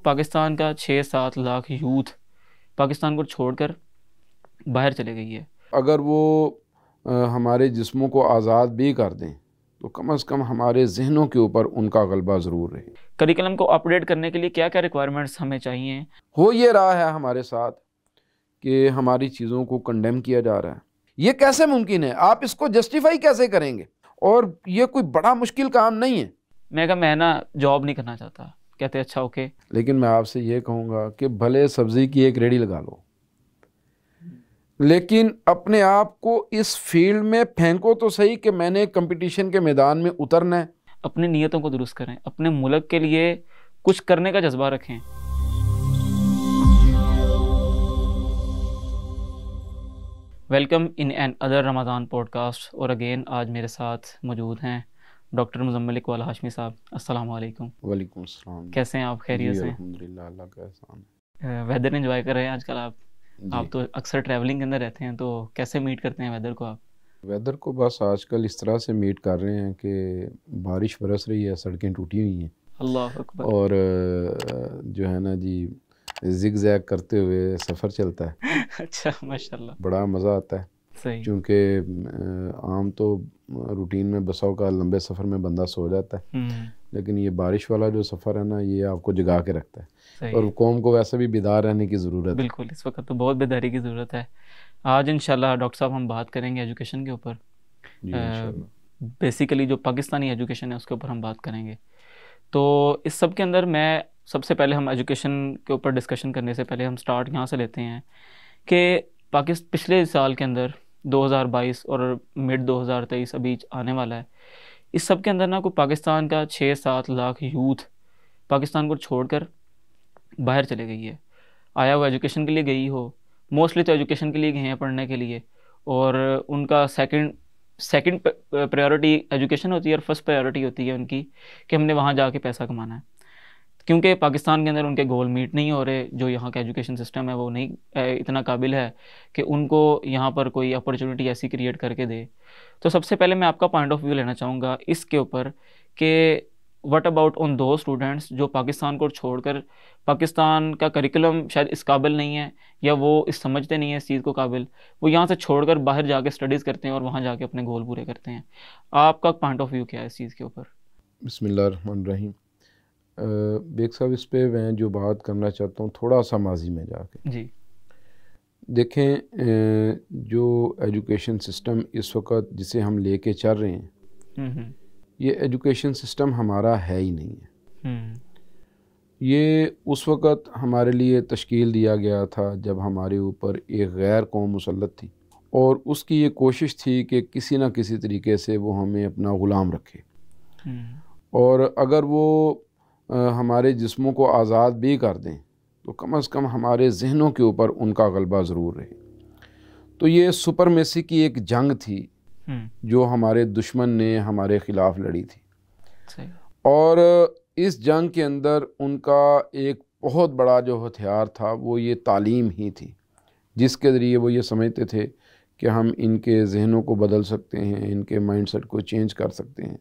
पाकिस्तान का 6-7 लाख यूथ पाकिस्तान को छोड़कर बाहर चले गई है। अगर वो हमारे जिस्मों को आज़ाद भी कर दें तो कम से कम हमारे जहनों के ऊपर उनका गलबा ज़रूर रहे। करिकुलम को अपडेट करने के लिए क्या क्या रिक्वायरमेंट्स हमें चाहिए? हो ये रहा है हमारे साथ कि हमारी चीज़ों को कंडेम किया जा रहा है। ये कैसे मुमकिन है? आप इसको जस्टिफाई कैसे करेंगे? और ये कोई बड़ा मुश्किल काम नहीं है। मैं ना जॉब नहीं करना चाहता। कहते अच्छा ओके, लेकिन मैं आपसे ये कहूँगा कि भले सब्ज़ी की एक रेडी लगा लो, लेकिन अपने आप को इस फील्ड में फेंको तो सही कि मैंने कंपटीशन के मैदान में उतरना है। अपनी नीयतों को दुरुस्त करें, अपने मुल्क के लिए कुछ करने का जज्बा रखें। Welcome in an other Ramzan podcast. और अगेन आज मेरे साथ मौजूद हैं डॉक्टर मुजम्मिल इकबाल हाशमी साहब। अस्सलाम वालेकुम। वालेकुम अस्सलाम। कैसे हैं आप? खैरियत से? अल्हम्दुलिल्लाह, अल्लाह का एहसान है। वेदर एंजॉय कर रहे हैं आजकल आप? आप तो अक्सर ट्रैवलिंग के अंदर रहते हैं, तो कैसे मीट करते हैं वेदर को आप? वेदर को बस आजकल इस तरह से मीट कर रहे हैं कि बारिश बरस रही है, सड़कें टूटी हुई हैं, अल्लाह अकबर। और जो है ना जी, जिग जैग करते हुए सफ़र चलता है। अच्छा, माशाल्लाह, बड़ा मज़ा आता है। सही। क्योंकि आम तो रूटीन में बसाओं का लंबे सफ़र में बंदा सो जाता है, लेकिन ये बारिश वाला जो सफ़र है ना, ये आपको जगा के रखता है। और कौम को वैसे भी बेदार रहने की ज़रूरत है। बिल्कुल, इस वक्त तो बहुत बेदारी की ज़रूरत है। आज इंशाल्लाह डॉक्टर साहब हम बात करेंगे एजुकेशन के ऊपर। बेसिकली जो पाकिस्तानी एजुकेशन है उसके ऊपर हम बात करेंगे। तो इस सब के अंदर मैं सबसे पहले, हम एजुकेशन के ऊपर डिस्कशन करने से पहले हम स्टार्ट यहाँ से लेते हैं कि पिछले साल के अंदर 2022 और मिड 2023 अभी आने वाला है, इस सब के अंदर ना कोई पाकिस्तान का 6-7 लाख यूथ पाकिस्तान को छोड़कर बाहर चले गई है। आया वो एजुकेशन के लिए गई हो, मोस्टली तो एजुकेशन के लिए गए हैं, पढ़ने के लिए, और उनका सेकंड प्रायोरिटी एजुकेशन होती है और फर्स्ट प्रायोरिटी होती है उनकी कि हमने वहाँ जाके पैसा कमाना है। क्योंकि पाकिस्तान के अंदर उनके गोल मीट नहीं हो रहे, जो यहाँ का एजुकेशन सिस्टम है वो नहीं इतना काबिल है कि उनको यहाँ पर कोई अपॉर्चुनिटी ऐसी क्रिएट करके दे। तो सबसे पहले मैं आपका पॉइंट ऑफ व्यू लेना चाहूँगा इसके ऊपर कि व्हाट अबाउट ऑन दो स्टूडेंट्स जो पाकिस्तान को छोड़कर, पाकिस्तान का करिकुलम शायद इस काबिल नहीं है या वो इस समझते नहीं है इस चीज़ को काबिल, वो यहाँ से छोड़कर बाहर जाके स्टडीज़ करते हैं और वहाँ जाके अपने गोल पूरे करते हैं। आपका पॉइंट ऑफ व्यू क्या है इस चीज़ के ऊपर? बिस्मिल्लाहिर्रहमानिर्रहीम। बेग साहब, इस पे मैं जो बात करना चाहता हूँ थोड़ा सा माजी में जाके जी। देखें, जो एजुकेशन सिस्टम इस वक्त जिसे हम लेके चल रहे हैं, ये एजुकेशन सिस्टम हमारा है ही नहीं है। ये उस वक़्त हमारे लिए तश्कील दिया गया था जब हमारे ऊपर एक गैर कौम मुसल्लत थी, और उसकी ये कोशिश थी कि किसी न किसी तरीके से वो हमें अपना ग़ुलाम रखे, और अगर वो हमारे जिस्मों को आज़ाद भी कर दें तो कम से कम हमारे जहनों के ऊपर उनका गलबा ज़रूर रहे। तो ये सुपरमेसी की एक जंग थी जो हमारे दुश्मन ने हमारे ख़िलाफ़ लड़ी थी, और इस जंग के अंदर उनका एक बहुत बड़ा जो हथियार था वो ये तालीम ही थी, जिसके ज़रिए वो ये समझते थे कि हम इनके जहनों को बदल सकते हैं, इनके माइंडसेट को चेंज कर सकते हैं।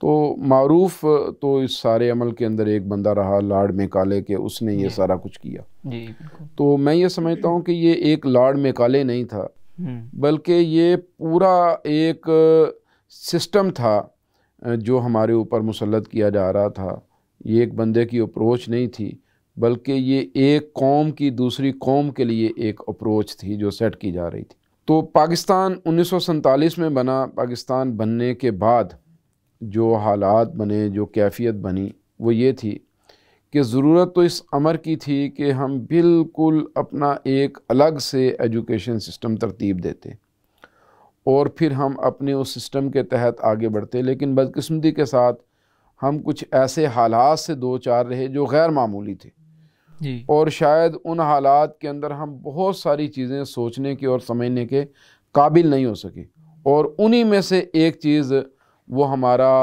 तो मारूफ तो इस सारे अमल के अंदर एक बंदा रहा, लॉर्ड मैकाले, के उसने ये सारा कुछ किया। तो मैं ये समझता हूँ कि ये एक लॉर्ड मैकाले नहीं था, बल्कि ये पूरा एक सिस्टम था जो हमारे ऊपर मुसल्लत किया जा रहा था। ये एक बंदे की अप्रोच नहीं थी, बल्कि ये एक कौम की दूसरी कौम के लिए एक अप्रोच थी जो सेट की जा रही थी। तो पाकिस्तान 1947 में बना। पाकिस्तान बनने के बाद जो हालात बने, जो कैफियत बनी, वो ये थी कि ज़रूरत तो इस अमर की थी कि हम बिल्कुल अपना एक अलग से एजुकेशन सिस्टम तरतीब देते और फिर हम अपने उस सिस्टम के तहत आगे बढ़ते। लेकिन बदकिस्मती के साथ हम कुछ ऐसे हालात से दो चार रहे जो गैर मामूली थे जी। और शायद उन हालात के अंदर हम बहुत सारी चीज़ें सोचने के और समझने के काबिल नहीं हो सके, और उन्हीं में से एक चीज़ वो हमारा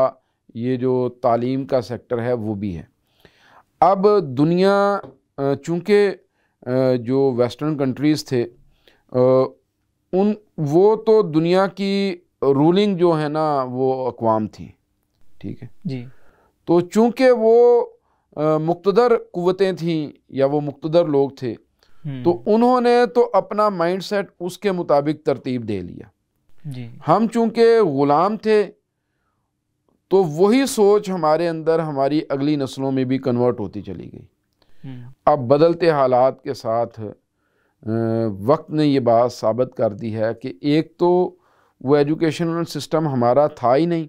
ये जो तालीम का सेक्टर है वो भी है। अब दुनिया चूँकि जो वेस्टर्न कंट्रीज़ थे वो तो दुनिया की रूलिंग जो है ना वो अक़वाम थी, ठीक है जी। तो चूँकि वो मुक़्तदर कुव्वतें थीं या वो मुक़्तदर लोग थे, तो उन्होंने तो अपना माइंडसेट उसके मुताबिक तरतीब दे लिया जी। हम चूंकि ग़ुलाम थे तो वही सोच हमारे अंदर हमारी अगली नस्लों में भी कन्वर्ट होती चली गई। अब बदलते हालात के साथ वक्त ने ये बात साबित कर दी है कि एक तो वो एजुकेशनल सिस्टम हमारा था ही नहीं,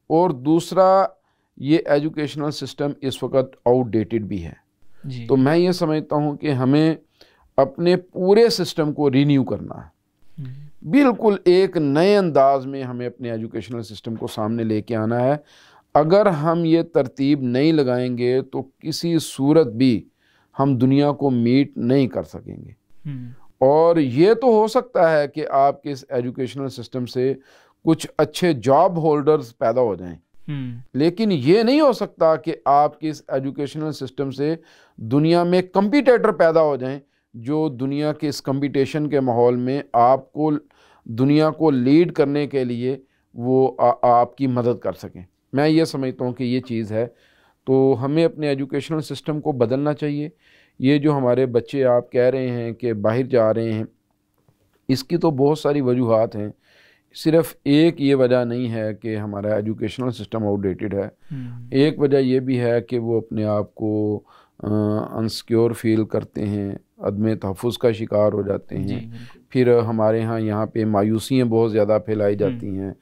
और दूसरा ये एजुकेशनल सिस्टम इस वक्त आउटडेटेड भी है जी। तो मैं ये समझता हूँ कि हमें अपने पूरे सिस्टम को रीन्यू करना है, बिल्कुल एक नए अंदाज में हमें अपने एजुकेशनल सिस्टम को सामने लेके आना है। अगर हम ये तरतीब नहीं लगाएंगे तो किसी सूरत भी हम दुनिया को मीट नहीं कर सकेंगे। और ये तो हो सकता है कि आपके इस एजुकेशनल सिस्टम से कुछ अच्छे जॉब होल्डर्स पैदा हो जाएं, लेकिन ये नहीं हो सकता कि आपके इस एजुकेशनल सिस्टम से दुनिया में कंपीटेटर पैदा हो जाएं जो दुनिया के इस कंपटीशन के माहौल में आपको दुनिया को लीड करने के लिए वो आपकी मदद कर सकें। मैं ये समझता हूँ कि ये चीज़ है, तो हमें अपने एजुकेशनल सिस्टम को बदलना चाहिए। ये जो हमारे बच्चे आप कह रहे हैं कि बाहर जा रहे हैं, इसकी तो बहुत सारी वजूहात हैं, सिर्फ एक ये वजह नहीं है कि हमारा एजुकेशनल सिस्टम आउटडेटेड है। एक वजह ये भी है कि वो अपने आप को अनसिक्योर फील करते हैं, अदम तहफ़्फ़ुज़ का शिकार हो जाते हैं। फिर हमारे यहाँ पे मायूसियाँ बहुत ज़्यादा फैलाई जाती हैं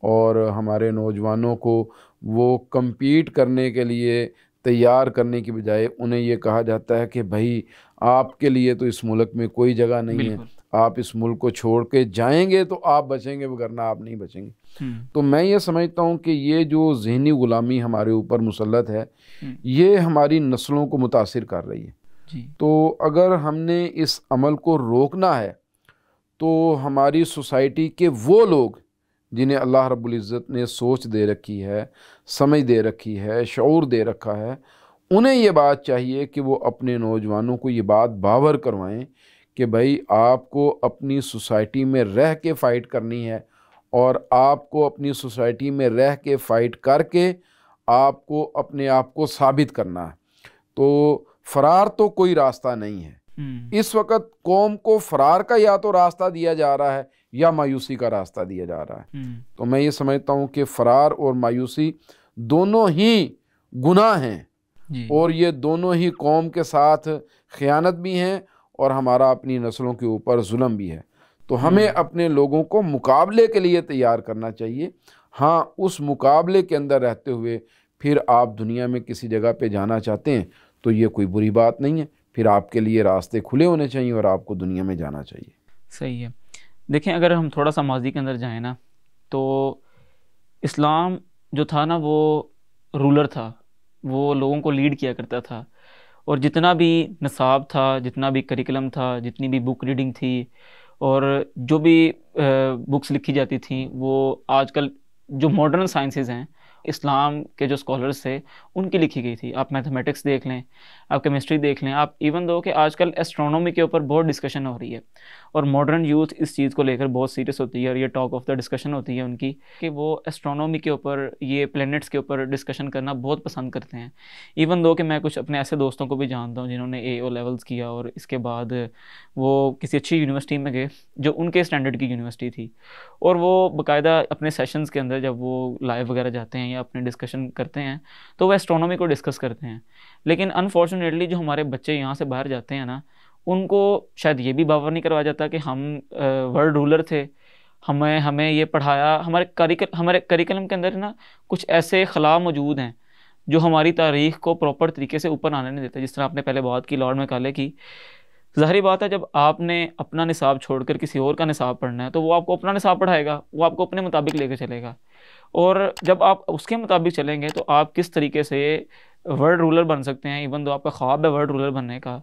और हमारे नौजवानों को वो कम्पीट करने के लिए तैयार करने की बजाय उन्हें ये कहा जाता है कि भाई आपके लिए तो इस मुल्क में कोई जगह नहीं है, आप इस मुल्क को छोड़ के जाएंगे तो आप बचेंगे, वरना आप नहीं बचेंगे। तो मैं ये समझता हूँ कि ये जो ज़हनी ग़ुलामी हमारे ऊपर मुसल्लत है, ये हमारी नस्लों को मुतासिर कर रही है। तो अगर हमने इस अमल को रोकना है तो हमारी सोसाइटी के वो लोग जिन्हें अल्लाह रब्बुल इज़्ज़त ने सोच दे रखी है, समझ दे रखी है, शऊर दे रखा है, उन्हें ये बात चाहिए कि वो अपने नौजवानों को ये बात बावर करवाएं कि भाई आपको अपनी सोसाइटी में रह के फ़ाइट करनी है और आपको अपनी सोसाइटी में रह के फ़ाइट करके आपको अपने आप को साबित करना है। तो फ़रार तो कोई रास्ता नहीं है। इस वक्त कौम को फ़रार का या तो रास्ता दिया जा रहा है या मायूसी का रास्ता दिया जा रहा है। तो मैं ये समझता हूँ कि फ़रार और मायूसी दोनों ही गुनाह हैं और ये दोनों ही कौम के साथ ख़यानत भी हैं और हमारा अपनी नस्लों के ऊपर जुल्म भी है। तो हमें अपने लोगों को मुकाबले के लिए तैयार करना चाहिए। हाँ, उस मुकाबले के अंदर रहते हुए फिर आप दुनिया में किसी जगह पे जाना चाहते हैं तो ये कोई बुरी बात नहीं है, फिर आपके लिए रास्ते खुले होने चाहिए और आपको दुनिया में जाना चाहिए। सही है। देखें, अगर हम थोड़ा सा माजी के अंदर जाएं ना, तो इस्लाम जो था ना वो रूलर था, वो लोगों को लीड किया करता था और जितना भी निसाब था, जितना भी करिकुलम था, जितनी भी बुक रीडिंग थी और जो भी बुक्स लिखी जाती थी, वो आजकल जो मॉडर्न साइंसेस हैं, इस्लाम के जो स्कॉलर्स थे उनकी लिखी गई थी। आप मैथमेटिक्स देख लें, आप केमिस्ट्री देख लें, आप इवन दो कि आजकल एस्ट्रोनॉमी के ऊपर बहुत डिस्कशन हो रही है और मॉडर्न यूथ इस चीज़ को लेकर बहुत सीरियस होती है और ये टॉक ऑफ द डिस्कशन होती है उनकी कि वो एस्ट्रोनॉमी के ऊपर, ये प्लैनेट्स के ऊपर डिस्कशन करना बहुत पसंद करते हैं। इवन दो कि मैं कुछ अपने ऐसे दोस्तों को भी जानता हूँ जिन्होंने AO लेवल्स किया और इसके बाद वो किसी अच्छी यूनिवर्सिटी में गए जो उनके स्टैंडर्ड की यूनिवर्सिटी थी, और वो बाकायदा अपने सेशंस के अंदर जब वो लाइव वगैरह जाते हैं या अपने डिस्कशन करते हैं तो वो एस्ट्रोनॉमी को डिस्कस करते हैं। लेकिन अनफॉर्चुनेटली जो हमारे बच्चे यहाँ से बाहर जाते हैं ना, उनको शायद ये भी बावर नहीं करवाया जाता कि हम वर्ल्ड रूलर थे, हमें ये पढ़ाया, हमारे करिकुलम के अंदर ना कुछ ऐसे खला मौजूद हैं जो हमारी तारीख़ को प्रॉपर तरीके से ऊपर आने नहीं देते। जिस तरह आपने पहले बात की लॉर्ड मैकाले की, ज़ाहिर बात है जब आपने अपना निसाब छोड़कर किसी और का निसाब पढ़ना है तो वो आपको अपना निसाब पढ़ाएगा, वो आपको अपने मुताबिक लेकर चलेगा, और जब आप उसके मुताबिक चलेंगे तो आप किस तरीके से वर्ल्ड रूलर बन सकते हैं, इवन दो आपका ख्वाब है वर्ल्ड रूलर बनने का।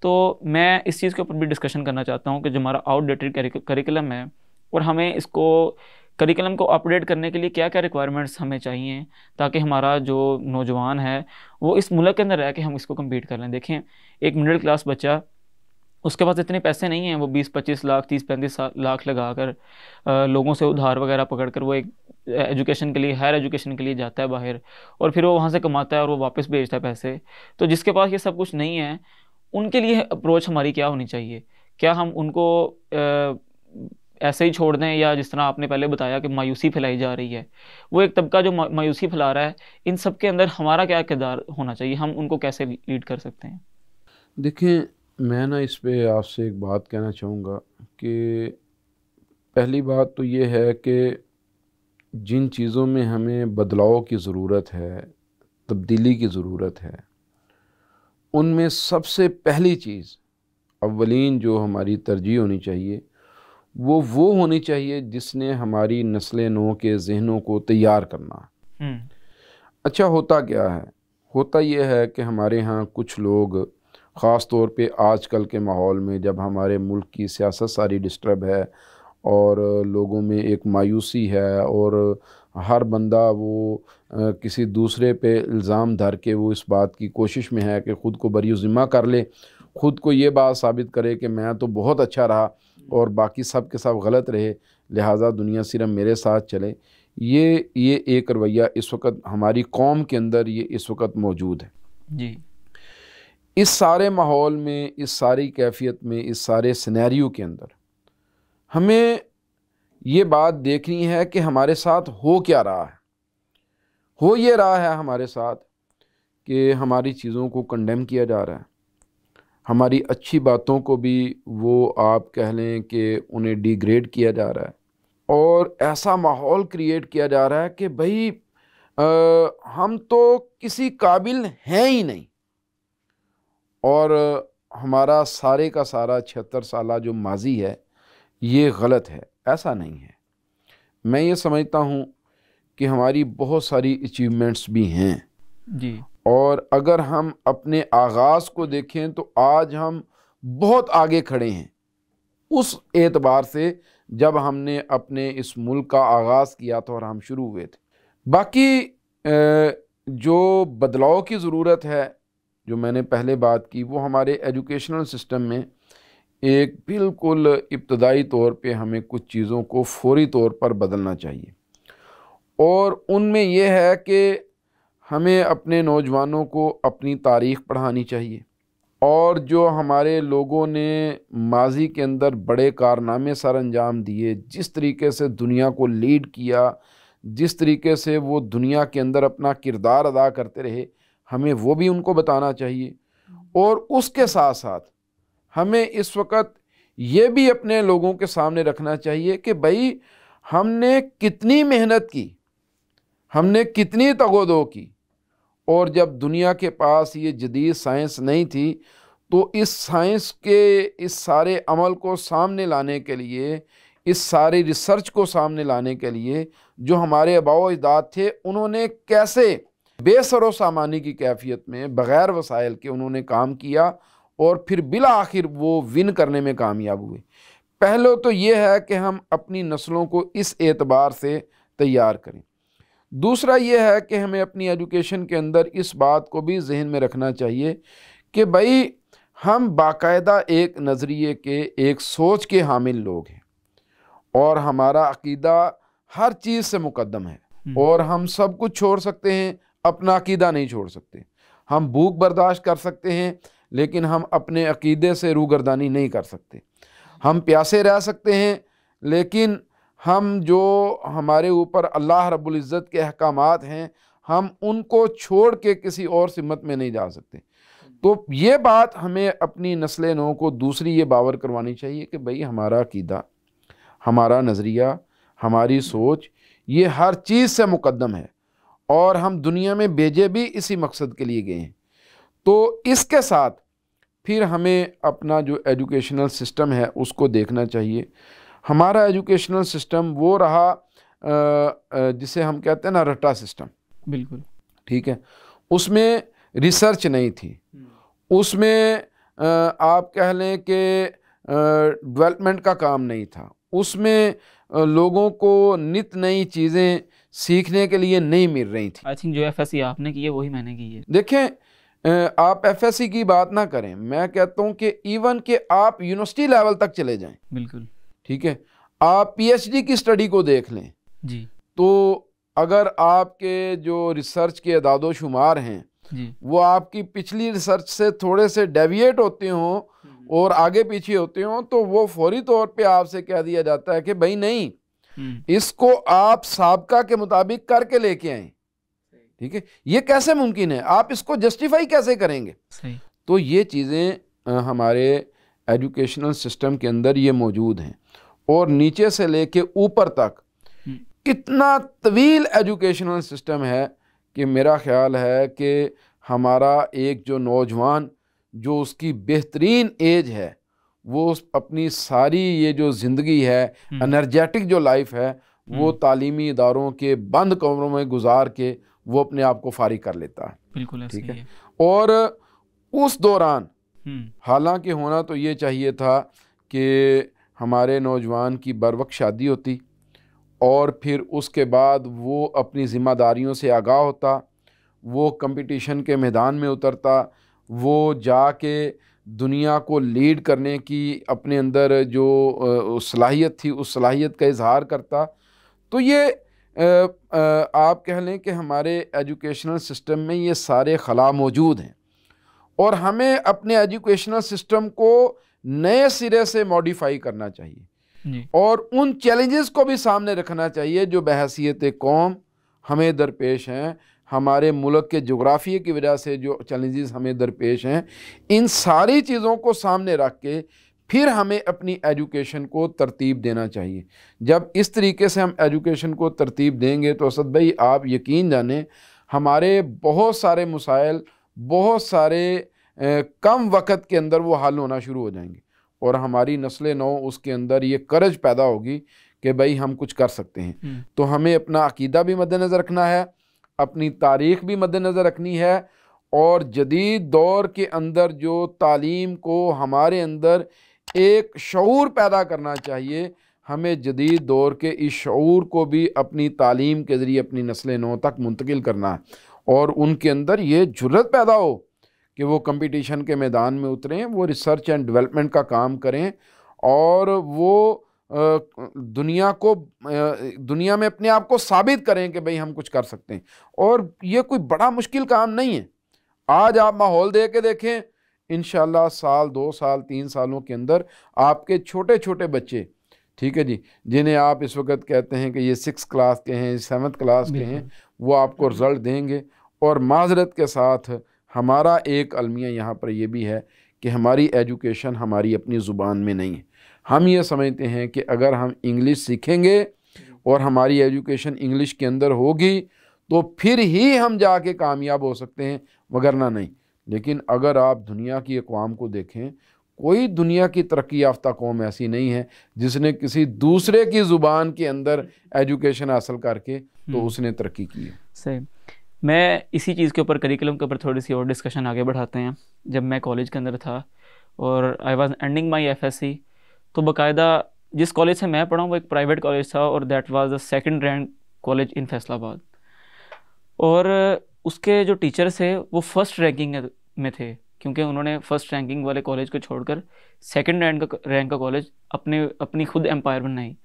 तो मैं इस चीज़ के ऊपर भी डिस्कशन करना चाहता हूँ कि जो हमारा आउटडेटेड करिकुलम है और हमें इसको करिकुलम को अपडेट करने के लिए क्या क्या रिक्वायरमेंट्स हमें चाहिए ताकि हमारा जो नौजवान है वो इस मुल्क के अंदर रह के हम इसको कम्पीट कर लें। देखें, एक मिडिल क्लास बच्चा, उसके पास इतने पैसे नहीं हैं, वो 20-25 लाख 30-35 लाख लगा कर लोगों से उधार वगैरह पकड़ कर वो एक एजुकेशन के लिए, हायर एजुकेशन के लिए जाता है बाहर, और फिर वो वहाँ से कमाता है और वो वापस भेजता है पैसे। तो जिसके पास ये सब कुछ नहीं है, उनके लिए अप्रोच हमारी क्या होनी चाहिए? क्या हम उनको ऐसे ही छोड़ दें, या जिस तरह आपने पहले बताया कि मायूसी फैलाई जा रही है, वो एक तबका जो मायूसी फैला रहा है, इन सब के अंदर हमारा क्या किरदार होना चाहिए? हम उनको कैसे लीड कर सकते हैं? देखिए, मैं ना इस पे आपसे एक बात कहना चाहूँगा कि पहली बात तो ये है कि जिन चीज़ों में हमें बदलाव की ज़रूरत है, तब्दीली की ज़रूरत है, उनमें सबसे पहली चीज़, अव्वलीन जो हमारी तरजीह होनी चाहिए, वो होनी चाहिए जिसने हमारी नस्ल नौ के ज़हनों को तैयार करना। अच्छा, होता क्या है? होता ये है कि हमारे यहाँ कुछ लोग, ख़ास तौर पे आजकल के माहौल में जब हमारे मुल्क की सियासत सारी डिस्टर्ब है और लोगों में एक मायूसी है और हर बंदा वो किसी दूसरे पे इल्ज़ाम धर के वो इस बात की कोशिश में है कि ख़ुद को बरी ज़िम्मा कर ले, ख़ुद को ये बात साबित करे कि मैं तो बहुत अच्छा रहा और बाकी सब के सब गलत रहे, लिहाजा दुनिया सिर्फ मेरे साथ चले। ये एक रवैया इस वक्त हमारी कौम के अंदर ये इस वक्त मौजूद है जी। इस सारे माहौल में, इस सारी कैफियत में, इस सारे सिनेरियो के अंदर हमें ये बात देखनी है कि हमारे साथ हो क्या रहा है। हो ये रहा है हमारे साथ कि हमारी चीज़ों को कंडेम किया जा रहा है, हमारी अच्छी बातों को भी वो आप कह लें कि उन्हें डिग्रेड किया जा रहा है, और ऐसा माहौल क्रिएट किया जा रहा है कि भाई हम तो किसी काबिल हैं ही नहीं, और हमारा सारे का सारा 76 साला जो माजी है ये गलत है। ऐसा नहीं है। मैं ये समझता हूँ कि हमारी बहुत सारी अचीवमेंट्स भी हैं जी, और अगर हम अपने आगाज़ को देखें तो आज हम बहुत आगे खड़े हैं उस एतबार से जब हमने अपने इस मुल्क का आगाज़ किया था और हम शुरू हुए थे। बाकी जो बदलाव की ज़रूरत है, जो मैंने पहले बात की, वो हमारे एजुकेशनल सिस्टम में एक बिल्कुल इब्तदाई तौर पे हमें कुछ चीज़ों को फौरी तौर पर बदलना चाहिए, और उनमें यह है कि हमें अपने नौजवानों को अपनी तारीख़ पढ़ानी चाहिए, और जो हमारे लोगों ने माजी के अंदर बड़े कारनामे सर अंजाम दिए, जिस तरीके से दुनिया को लीड किया, जिस तरीके से वो दुनिया के अंदर अपना किरदार अदा करते रहे, हमें वो भी उनको बताना चाहिए। और उसके साथ साथ हमें इस वक्त ये भी अपने लोगों के सामने रखना चाहिए कि भाई हमने कितनी मेहनत की, हमने कितनी तगोदो की, और जब दुनिया के पास ये जदीद साइंस नहीं थी तो इस साइंस के इस सारे अमल को सामने लाने के लिए, इस सारी रिसर्च को सामने लाने के लिए जो हमारे आबाओ अजदाद थे, उन्होंने कैसे बेसरो सामानी की कैफियत में बग़ैर वसाइल के उन्होंने काम किया और फिर बिला आखिर वो विन करने में कामयाब हुए। पहले तो ये है कि हम अपनी नस्लों को इस एतबार से तैयार करें। दूसरा ये है कि हमें अपनी एजुकेशन के अंदर इस बात को भी जहन में रखना चाहिए कि भाई हम बाकायदा एक नज़रिए के, एक सोच के हामिल लोग हैं, और हमारा अकीदा हर चीज़ से मुकद्दम है, और हम सब कुछ छोड़ सकते हैं, अपना अकीदा नहीं छोड़ सकते। हम भूख बर्दाश्त कर सकते हैं लेकिन हम अपने अकीदे से रूगर्दानी नहीं कर सकते। हम प्यासे रह सकते हैं लेकिन हम जो हमारे ऊपर अल्लाह रब्बुल इज़्ज़त के अहकामात हैं, हम उनको छोड़ के किसी और सिमत में नहीं जा सकते। तो ये बात हमें अपनी नस्ल नौ को दूसरी ये बावर करवानी चाहिए कि भाई हमारा अकीदा, हमारा नज़रिया, हमारी सोच ये हर चीज़ से मुकद्दम है, और हम दुनिया में भेजे भी इसी मकसद के लिए गए हैं। तो इसके साथ फिर हमें अपना जो एजुकेशनल सिस्टम है उसको देखना चाहिए। हमारा एजुकेशनल सिस्टम वो रहा जिसे हम कहते हैं ना रट्टा सिस्टम। बिल्कुल ठीक है, उसमें रिसर्च नहीं थी, उसमें आप कह लें कि डेवलपमेंट का काम नहीं था, उसमें लोगों को नित नई चीज़ें सीखने के लिए नहीं मिल रही थी। आई थिंक जो एफएससी आपने की है वही मैंने की है। देखें, आप एफएससी की बात ना करें, मैं कहता हूँ कि इवन कि आप यूनिवर्सिटी लेवल तक चले जाएं। बिल्कुल ठीक है, आप पीएचडी की स्टडी को देख लें जी, तो अगर आपके जो रिसर्च के अदादो शुमार हैं वो आपकी पिछली रिसर्च से थोड़े से डेविएट होते हों और आगे पीछे होते हों, तो वो फौरी तौर पे आपसे कह दिया जाता है कि भाई नहीं, इसको आप साबका के मुताबिक करके लेके आए। ठीक है, ये कैसे मुमकिन है, आप इसको जस्टिफाई कैसे करेंगे? सही। तो ये चीज़ें हमारे एजुकेशनल सिस्टम के अंदर ये मौजूद हैं, और नीचे से लेके ऊपर तक कितना तवील एजुकेशनल सिस्टम है कि मेरा ख्याल है कि हमारा एक जो नौजवान जो उसकी बेहतरीन एज है, वो अपनी सारी ये जो ज़िंदगी है, एनर्जेटिक जो लाइफ है, वो तालीमी इदारों के बंद कमरों में गुजार के वो अपने आप को फारिग कर लेता है। बिल्कुल ठीक है। और उस दौरान हालांकि होना तो ये चाहिए था कि हमारे नौजवान की बरवक्त शादी होती और फिर उसके बाद वो अपनी ज़िम्मेदारियों से आगाह होता, वो कंपटीशन के मैदान में उतरता, वो जाके दुनिया को लीड करने की अपने अंदर जो सलाहियत थी उस सलाहियत का इजहार करता। तो ये आप कह लें कि हमारे एजुकेशनल सिस्टम में ये सारे खला मौजूद हैं, और हमें अपने एजुकेशनल सिस्टम को नए सिरे से मॉडिफाई करना चाहिए और उन चैलेंजेस को भी सामने रखना चाहिए जो बहैसियत कौम हमें दरपेश हैं। हमारे मुल्क के जोग्राफिया की वजह से जो चैलेंजेस हमें दरपेश हैं, इन सारी चीज़ों को सामने रख के फिर हमें अपनी एजुकेशन को तरतीब देना चाहिए। जब इस तरीके से हम एजुकेशन को तरतीब देंगे तो असद भाई आप यकीन जानें हमारे बहुत सारे मसाइल बहुत सारे कम वक़्त के अंदर वो हल होना शुरू हो जाएंगे, और हमारी नस्ल नौ उसके अंदर ये करज पैदा होगी कि भाई हम कुछ कर सकते हैं। तो हमें अपना अकीदा भी मद्देनज़र रखना है, अपनी तारीख़ भी मद्देनज़र रखनी है, और जदीद दौर के अंदर जो तालीम को हमारे अंदर एक शऊर पैदा करना चाहिए, हमें जदीद दौर के इस शऊर को भी अपनी तालीम के ज़रिए अपनी नस्ल नौ तक मुंतकिल करना है, और उनके अंदर ये जुर्रत पैदा हो कि वो कंपटीशन के मैदान में उतरें, वो रिसर्च एंड डेवलपमेंट का काम करें, और वो दुनिया में अपने आप को साबित करें कि भाई हम कुछ कर सकते हैं। और ये कोई बड़ा मुश्किल काम नहीं है। आज आप माहौल दे के देखें, इंशाल्लाह साल 2 साल 3 सालों के अंदर आपके छोटे छोटे बच्चे, ठीक है जी, जिन्हें आप इस वक्त कहते हैं कि ये 6 क्लास के हैं 7th क्लास के हैं, वो आपको रिज़ल्ट देंगे। और माजरत के साथ हमारा एक अलमिया यहाँ पर यह भी है कि हमारी एजुकेशन हमारी अपनी ज़ुबान में नहीं है। हम ये समझते हैं कि अगर हम इंग्लिश सीखेंगे और हमारी एजुकेशन इंग्लिश के अंदर होगी तो फिर ही हम जाके कामयाब हो सकते हैं, वगरना नहीं। लेकिन अगर आप दुनिया की अक़वाम को देखें, कोई दुनिया की तरक्की याफ्ता कौम ऐसी नहीं है जिसने किसी दूसरे की ज़ुबान के अंदर एजुकेशन हासिल करके तो उसने तरक्की की है। सही। मैं इसी चीज़ के ऊपर करिकुलम के ऊपर थोड़ी सी और डिस्कशन आगे बढ़ाते हैं। जब मैं कॉलेज के अंदर था और I was ending my FSc, तो बाकायदा जिस कॉलेज से मैं पढ़ा हूँ वो एक प्राइवेट कॉलेज था और that was the 2nd rank college in Faisalabad. और उसके जो टीचर्स थे वो 1st रैंकिंग में थे, क्योंकि उन्होंने 1st रैंकिंग वाले कॉलेज को छोड़कर 2nd रैंक का कॉलेज अपनी खुद एम्पायर बनाई।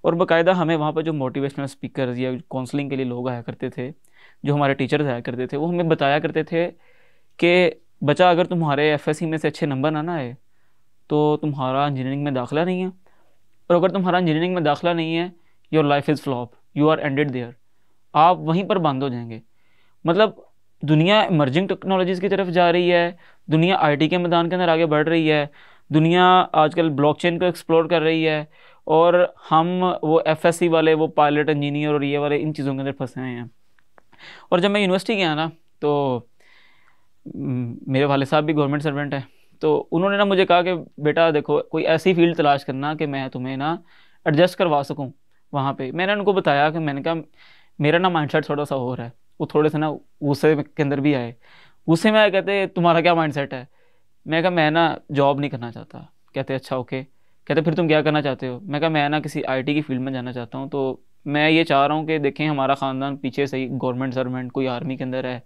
और बाकायदा हमें वहाँ पर जो मोटिवेशनल स्पीकर्स या काउंसलिंग के लिए लोग आया करते थे, जो हमारे टीचर्स आया करते थे, वो हमें बताया करते थे कि बच्चा अगर तुम्हारे एफएससी में से अच्छे नंबर ना आए तो तुम्हारा इंजीनियरिंग में दाखिला नहीं है, और अगर तुम्हारा इंजीनियरिंग में दाखिला नहीं है your life is flop, you are ended there, आप वहीं पर बंद हो जाएंगे। मतलब दुनिया इमर्जिंग टेक्नोलॉजीज़ की तरफ जा रही है, दुनिया आईटी के मैदान के अंदर आगे बढ़ रही है, दुनिया आजकल ब्लॉकचेन को एक्सप्लोर कर रही है, और हम वो एफएससी वाले वो पायलट इंजीनियर और ये वाले इन चीज़ों के अंदर फंसे हुए हैं। और जब मैं यूनिवर्सिटी गया ना तो मेरे वाले साहब भी गवर्नमेंट सर्वेंट है, तो उन्होंने ना मुझे कहा कि बेटा देखो कोई ऐसी फील्ड तलाश करना कि मैं तुम्हें ना एडजस्ट करवा सकूं वहाँ पे। मैंने उनको बताया कि मैंने कहा मेरा ना माइंडसेट थोड़ा सा और है। वो थोड़े से ना गुस्से के अंदर भी आए। गुस्से में आए, कहते तुम्हारा क्या माइंडसेट है? मैं कहा मैं ना जॉब नहीं करना चाहता। कहते अच्छा ओके। कहते फिर तुम क्या करना चाहते हो? मैं कहा मैं ना किसी आईटी की फील्ड में जाना चाहता हूँ, तो मैं ये चाह रहा हूँ कि देखें हमारा ख़ानदान पीछे से ही गवर्नमेंट सर्वेंट, कोई आर्मी के अंदर है,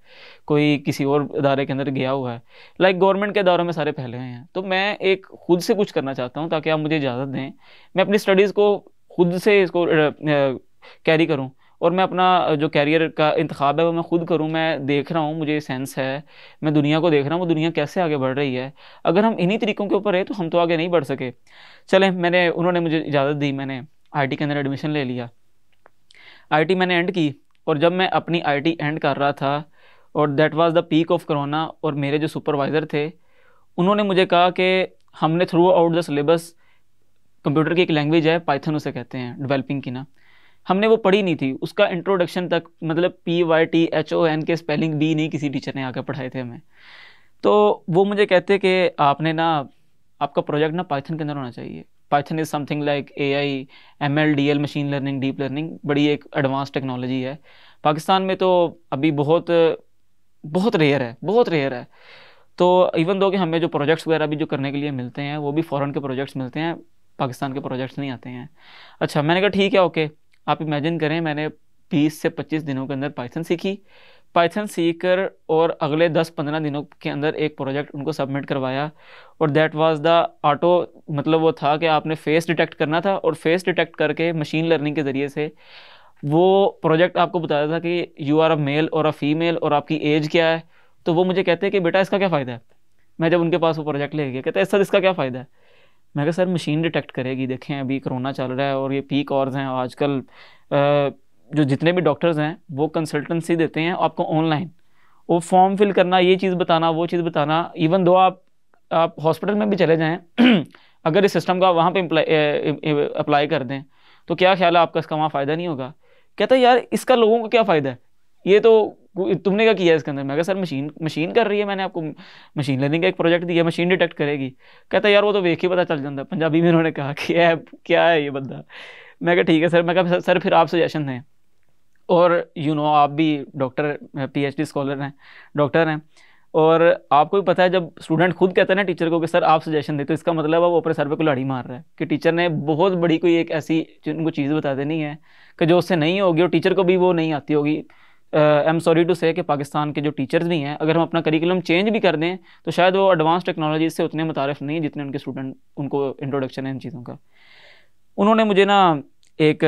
कोई किसी और अदारे के अंदर गया हुआ है, लाइक गवर्नमेंट के अदारों में सारे फैले हुए हैं। तो मैं एक खुद से कुछ करना चाहता हूँ, ताकि आप मुझे इजाज़त दें मैं अपनी स्टडीज़ को खुद से इसको कैरी करूँ और मैं अपना जो कैरियर का इंतखाब है वो मैं खुद करूँ, मैं देख रहा हूँ, मुझे सेंस है, मैं दुनिया को देख रहा हूँ, वो दुनिया कैसे आगे बढ़ रही है। अगर हम इन्हीं तरीकों के ऊपर है तो हम तो आगे नहीं बढ़ सके। चले, उन्होंने मुझे इजाज़त दी, मैंने आईटी के अंदर एडमिशन ले लिया। आईटी मैंने एंड की, और जब मैं अपनी आईटी एंड कर रहा था और that was the peak of corona, और मेरे जो सुपरवाइज़र थे उन्होंने मुझे कहा कि हमने through out the syllabus, computer की एक लैंग्वेज है पाइथन उसे कहते हैं, डेवलपिंग की ना, हमने वो पढ़ी नहीं थी, उसका इंट्रोडक्शन तक, मतलब PYTHON के स्पेलिंग भी नहीं किसी टीचर ने आकर पढ़ाए थे हमें। तो वो मुझे कहते कि आपने ना, आपका प्रोजेक्ट ना पाइथन के अंदर होना चाहिए। Python is something like AI, ML, DL, machine learning, deep learning, बड़ी एक एडवांस टेक्नोलॉजी है। पाकिस्तान में तो अभी बहुत बहुत रेयर है, बहुत रेयर है। तो इवन दो कि हमें जो प्रोजेक्ट्स वगैरह भी जो करने के लिए मिलते हैं वो भी फ़ॉरेन के प्रोजेक्ट्स मिलते हैं, पाकिस्तान के प्रोजेक्ट्स नहीं आते हैं। अच्छा, मैंने कहा ठीक है, ओके। आप इमेजिन करें, मैंने 20 से 25 दिनों के अंदर पाइथन सीखी। पाइथन सीख कर और अगले 10-15 दिनों के अंदर एक प्रोजेक्ट उनको सबमिट करवाया, और दैट वाज द ऑटो, मतलब वो था कि आपने फेस डिटेक्ट करना था, और फेस डिटेक्ट करके मशीन लर्निंग के ज़रिए से वो प्रोजेक्ट आपको बताया था कि यू आर अ मेल और अ फीमेल और आपकी एज क्या है। तो वो मुझे कहते हैं कि बेटा इसका क्या फ़ायदा है। मैं जब उनके पास वो प्रोजेक्ट ले गया, कहते हैं सर इसका क्या फ़ायदा है। मैं कहा सर मशीन डिटेक्ट करेगी, देखें अभी कोरोना चल रहा है और ये पीक आवर्स हैं आजकल, जो जितने भी डॉक्टर्स हैं वो कंसल्टेंसी देते हैं आपको ऑनलाइन, वो फॉर्म फिल करना, ये चीज़ बताना, वो चीज़ बताना। इवन दो आप हॉस्पिटल में भी चले जाएँ अगर इस सिस्टम का वहाँ पे अप्लाई कर दें तो क्या ख्याल है आपका, इसका वहाँ फ़ायदा नहीं होगा। कहता है यार इसका लोगों को क्या फ़ायदा है, ये तो तुमने क्या किया है इसके अंदर। मैं कहा सर मशीन मशीन कर रही है, मैंने आपको मशीन लर्निंग का एक प्रोजेक्ट दिया, मशीन डिटेक्ट करेगी। कहता है यार वो तो देख के पता चल जाता है। पंजाबी में उन्होंने कहा कि क्या है ये बंदा। मैं कहा ठीक है सर। मैं कहा सर फिर आप सजेशन दें, और आप भी डॉक्टर, PhD स्कॉलर हैं, डॉक्टर हैं, और आपको भी पता है जब स्टूडेंट खुद कहता है ना टीचर को कि सर आप सजेशन दें, तो इसका मतलब है वो अपने सर पे कुल्हाड़ी मार रहा है कि टीचर ने बहुत बड़ी कोई एक ऐसी उनको चीज़ बता देनी है कि जो उससे नहीं होगी, और टीचर को भी वो नहीं आती होगी। आई एम सॉरी टू से कि पाकिस्तान के जो टीचर्स भी हैं, अगर हम अपना करिकुलम चेंज भी कर दें तो शायद वो एडवांस टेक्नोलॉजी से उतने मुतारिफ नहीं है जितने उनके स्टूडेंट, उनको इंट्रोडक्शन है इन चीज़ों का। उन्होंने मुझे ना एक